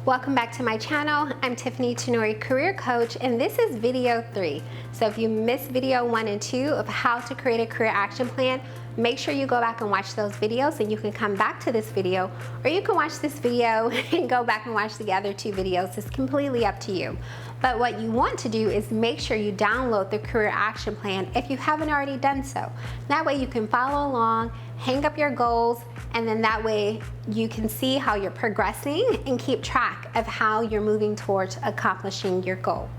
Welcome back to my channel. I'm Tiffany Tenori, career coach, and this is video 3. So if you missed video 1 and 2 of how to create a career action plan, make sure you go back and watch those videos, and you can come back to this video, or you can watch this video and go back and watch the other 2 videos. It's completely up to you. But what you want to do is make sure you download the career action plan if you haven't already done so. That way you can follow along, hang up your goals, and then that way you can see how you're progressing and keep track of how you're moving towards accomplishing your goal.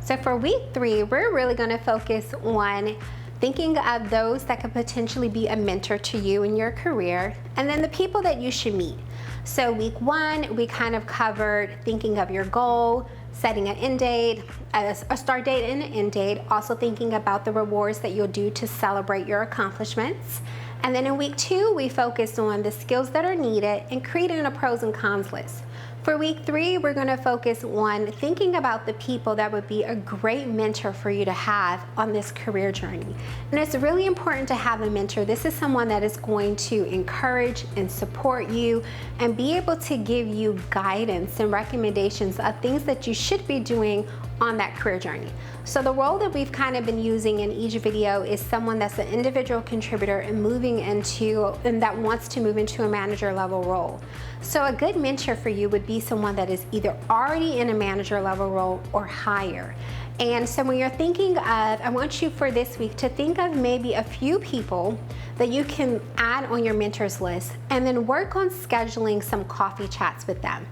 So for week 3, we're really going to focus on thinking of those that could potentially be a mentor to you in your career, and then the people that you should meet. So week 1, we kind of covered thinking of your goal, setting an end date, a start date and an end date, also thinking about the rewards that you'll do to celebrate your accomplishments. And then in week 2, we focused on the skills that are needed and creating a pros and cons list. For week 3, we're going to focus on thinking about the people that would be a great mentor for you to have on this career journey. And it's really important to have a mentor. This is someone that is going to encourage and support you and be able to give you guidance and recommendations of things that you should be doing on that career journey. So the role that we've kind of been using in each video is someone that's an individual contributor and that wants to move into a manager level role. So a good mentor for you would be someone that is either already in a manager level role or higher. And so when you're thinking of, I want you for this week to think of maybe a few people that you can add on your mentors list, and then work on scheduling some coffee chats with them.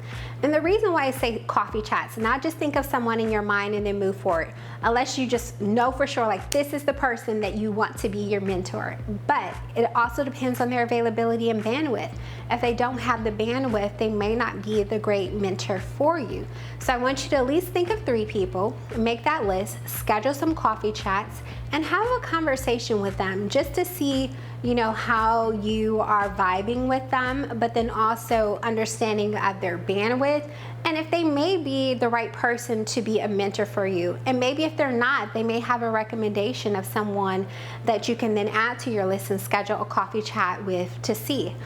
And the reason why I say coffee chats, not just think of someone in your mind and then move forward, unless you just know for sure, like this is the person that you want to be your mentor. But it also depends on their availability and bandwidth. If they don't have the bandwidth, they may not be the great mentor for you. So I want you to at least think of 3 people, make that list, schedule some coffee chats, and have a conversation with them just to see, how you are vibing with them, but then also understanding of their bandwidth and if they may be the right person to be a mentor for you. And maybe if they're not, they may have a recommendation of someone that you can then add to your list and schedule a coffee chat with to see.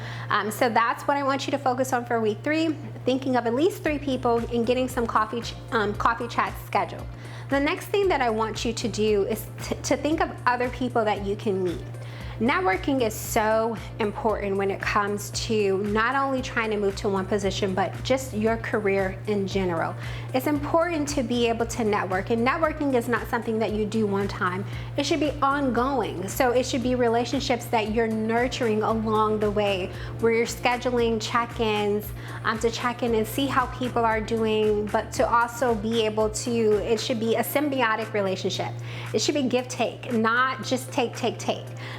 So that's what I want you to focus on for week 3, thinking of at least 3 people and getting some coffee chats scheduled. The next thing that I want you to do is to think of other people that you can meet. Networking is so important when it comes to not only trying to move to one position, but just your career in general. It's important to be able to network, and networking is not something that you do one time. It should be ongoing. So it should be relationships that you're nurturing along the way, where you're scheduling check-ins to check in and see how people are doing, but to also be able to, it should be a symbiotic relationship. It should be give-take, not just take.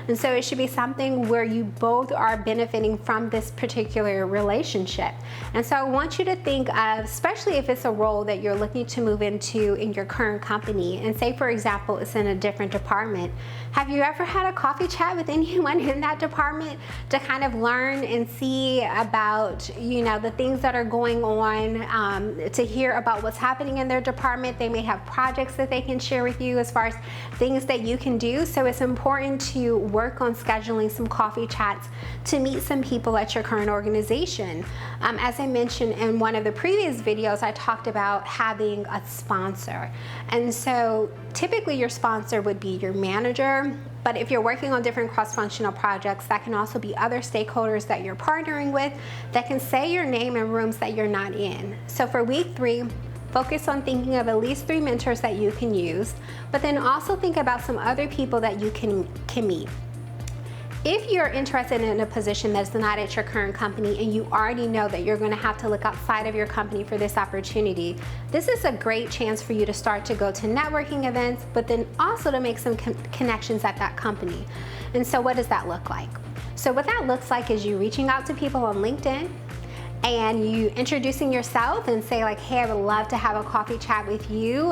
And so it should be something where you both are benefiting from this particular relationship. And so I want you to think of, especially if it's a role that you're looking to move into in your current company, and say for example it's in a different department, have you ever had a coffee chat with anyone in that department to kind of learn and see about the things that are going on, to hear about what's happening in their department? They may have projects that they can share with you as far as things that you can do. So it's important to work on scheduling some coffee chats to meet some people at your current organization. As I mentioned in one of the previous videos, I talked about having a sponsor. And so typically your sponsor would be your manager, but if you're working on different cross-functional projects, that can also be other stakeholders that you're partnering with that can say your name in rooms that you're not in. So for week 3, focus on thinking of at least 3 mentors that you can use, but then also think about some other people that you can meet. If you're interested in a position that's not at your current company and you already know that you're going to have to look outside of your company for this opportunity, this is a great chance for you to start to go to networking events, but then also to make some connections at that company. And so what does that look like? So what that looks like is you reaching out to people on LinkedIn, and you introducing yourself and say like, hey, I would love to have a coffee chat with you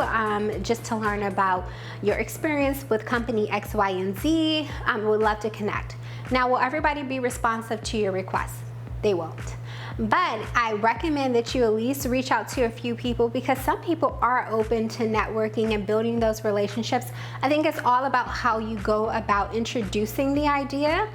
just to learn about your experience with company X, Y, and Z. Would love to connect. Now, will everybody be responsive to your requests? They won't. But I recommend that you at least reach out to a few people, because some people are open to networking and building those relationships. I think it's all about how you go about introducing the idea.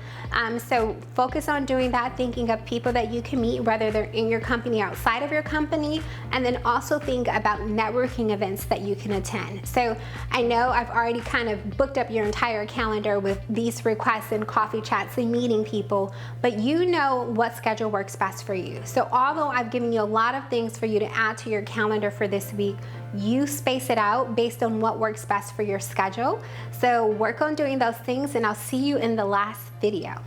So focus on doing that, thinking of people that you can meet, whether they're in your company or outside of your company, and then also think about networking events that you can attend. So I know I've already kind of booked up your entire calendar with these requests and coffee chats and meeting people, but you know what schedule works best for you. So although I've given you a lot of things for you to add to your calendar for this week, you space it out based on what works best for your schedule. So work on doing those things, and I'll see you in the last video.